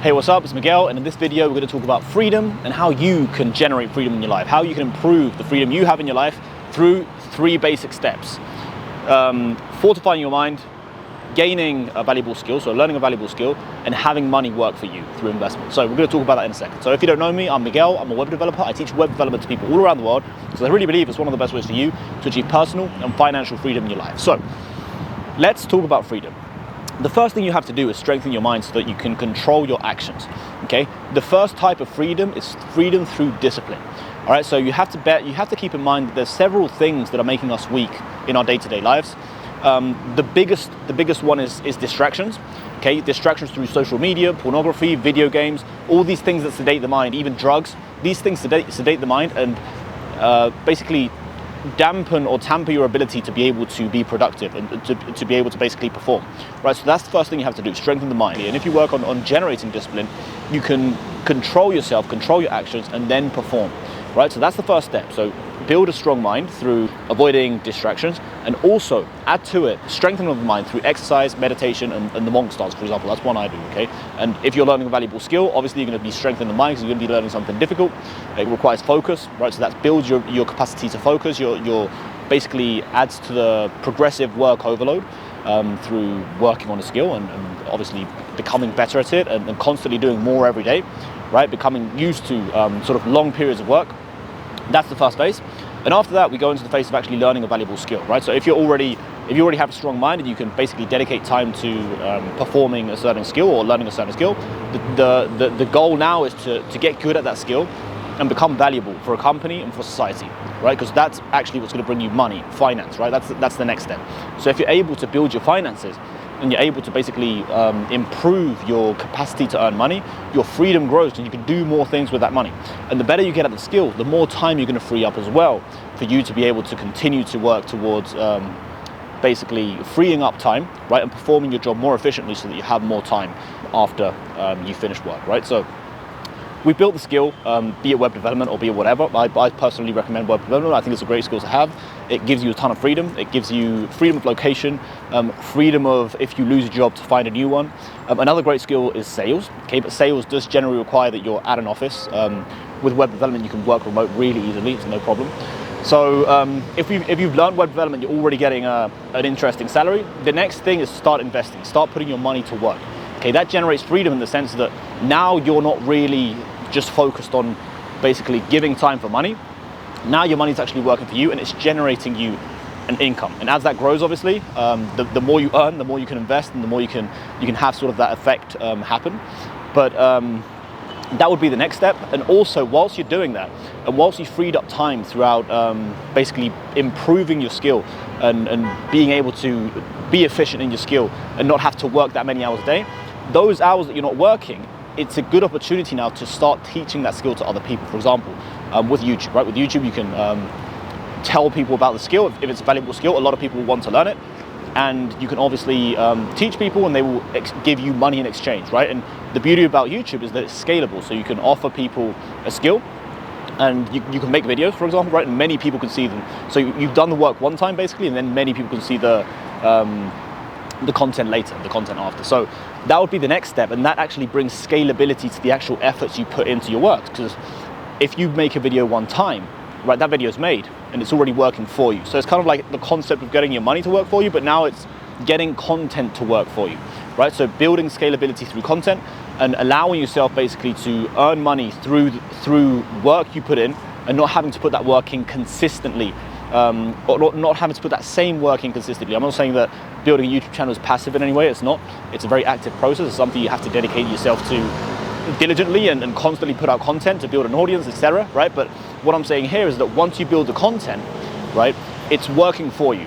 Hey, what's up? It's Miguel, and in this video we're going to talk about freedom and how you can generate freedom in your life, how you can improve the freedom you have in your life through 3 basic steps. Fortifying your mind, gaining a valuable skill, so learning a valuable skill, and having money work for you through investment. So we're going to talk about that in a second. So if you don't know me, I'm Miguel. I'm a web developer. I teach web development to people all around the world because I really believe it's one of the best ways for you to achieve personal and financial freedom in your life. So let's talk about freedom. The first thing you have to do is strengthen your mind so that you can control your actions, okay? The first type of freedom is freedom through discipline, all right? So you have to keep in mind that there's several things that are making us weak in our day-to-day lives. The biggest one is distractions, okay? Distractions through social media, pornography, video games, all these things that sedate the mind, even drugs. These things sedate the mind and basically dampen or tamper your ability to be able to be productive and to be able to basically perform, right? So that's the first thing you have to do, strengthen the mind. And if you work on generating discipline, you can control yourself, control your actions, and then perform, right? So that's the first step. So build a strong mind through avoiding distractions, and also add to it strengthening of the mind through exercise, meditation, and the monk stance, for example. That's one I do, okay? And if you're learning a valuable skill, obviously you're going to be strengthening the mind because you're going to be learning something difficult. It requires focus, right? So that builds your capacity to focus. Your basically adds to the progressive work overload through working on a skill and obviously becoming better at it and constantly doing more every day, right? Becoming used to sort of long periods of work. That's the first phase. And after that, we go into the phase of actually learning a valuable skill, right? So if you already have a strong mind and you can basically dedicate time to performing a certain skill or learning a certain skill, the goal now is to get good at that skill and become valuable for a company and for society, right? Because that's actually what's going to bring you money, finance, right? That's the next step. So if you're able to build your finances and you're able to basically improve your capacity to earn money, your freedom grows and you can do more things with that money. And the better you get at the skill, the more time you're going to free up as well for you to be able to continue to work towards basically freeing up time, right? And performing your job more efficiently so that you have more time after you finish work, right? So we built the skill, be it web development or be it whatever. I personally recommend web development. I think it's a great skill to have. It gives you a ton of freedom. It gives you freedom of location, freedom of if you lose a job to find a new one. Another great skill is sales, okay? But sales does generally require that you're at an office. With web development, you can work remote really easily. It's no problem. So if you've learned web development, you're already getting an interesting salary. The next thing is start investing. Start putting your money to work. Okay, that generates freedom in the sense that now you're not really just focused on basically giving time for money. Now your money's actually working for you and it's generating you an income. And as that grows, obviously, the more you earn, the more you can invest and the more you can have sort of that effect happen. But that would be the next step. And also, whilst you're doing that, and whilst you freed up time throughout basically improving your skill and being able to be efficient in your skill and not have to work that many hours a day, those hours that you're not working, it's a good opportunity now to start teaching that skill to other people. For example, with YouTube, right? With YouTube, you can tell people about the skill. If it's a valuable skill, a lot of people will want to learn it. And you can obviously teach people and they will give you money in exchange, right? And the beauty about YouTube is that it's scalable. So you can offer people a skill and you can make videos, for example, right? And many people can see them. So you've done the work one time basically, and then many people can see the content later, the content after. So that would be the next step, and that actually brings scalability to the actual efforts you put into your work. Because if you make a video one time, right, that video is made and it's already working for you. So it's kind of like the concept of getting your money to work for you, but now it's getting content to work for you, right? So building scalability through content and allowing yourself basically to earn money through work you put in and not having to put that work in consistently. Or not having to put that same work in consistently. I'm not saying that building a YouTube channel is passive in any way. It's not. It's a very active process. It's something you have to dedicate yourself to diligently and constantly put out content to build an audience, etc. Right? But what I'm saying here is that once you build the content, right, it's working for you,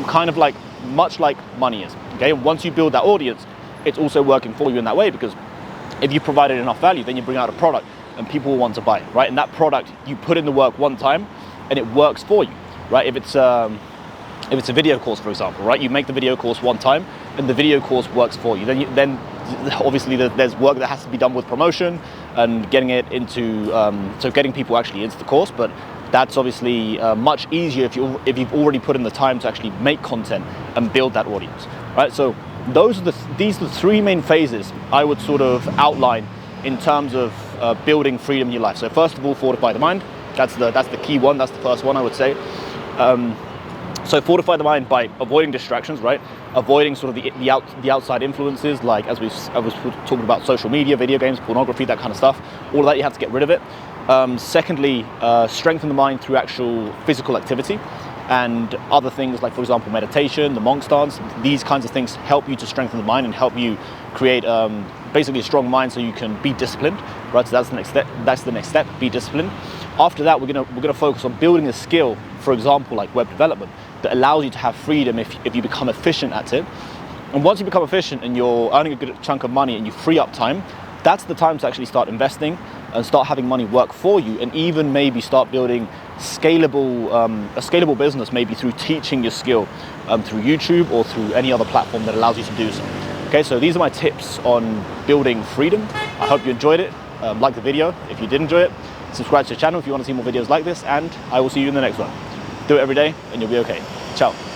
kind of like much like money is. Okay, and once you build that audience, it's also working for you in that way because if you provided enough value, then you bring out a product and people will want to buy it, right? And that product you put in the work one time and it works for you. Right, if it's a video course, for example, right, you make the video course one time and the video course works for you. Then obviously there's work that has to be done with promotion and getting it into, so getting people actually into the course. But that's obviously much easier if you've already put in the time to actually make content and build that audience, right? So these are the 3 main phases I would sort of outline in terms of building freedom in your life. So first of all, fortify the mind. That's the key one. That's the first one, I would say. So fortify the mind by avoiding distractions, right? Avoiding sort of the outside influences, like I was talking about social media, video games, pornography, that kind of stuff. All of that, you have to get rid of it. Secondly, strengthen the mind through actual physical activity and other things like, for example, meditation, the monk stance. These kinds of things help you to strengthen the mind and help you create basically a strong mind so you can be disciplined, right? So that's the next step. That's the next step. Be disciplined. After that, we're gonna focus on building a skill, for example, like web development, that allows you to have freedom if you become efficient at it. And once you become efficient and you're earning a good chunk of money and you free up time, that's the time to actually start investing and start having money work for you, and even maybe start building a scalable business, maybe through teaching your skill through YouTube or through any other platform that allows you to do so. Okay, so these are my tips on building freedom. I hope you enjoyed it. Like the video if you did enjoy it. Subscribe to the channel if you want to see more videos like this, and I will see you in the next one. Do it every day and you'll be okay. Ciao.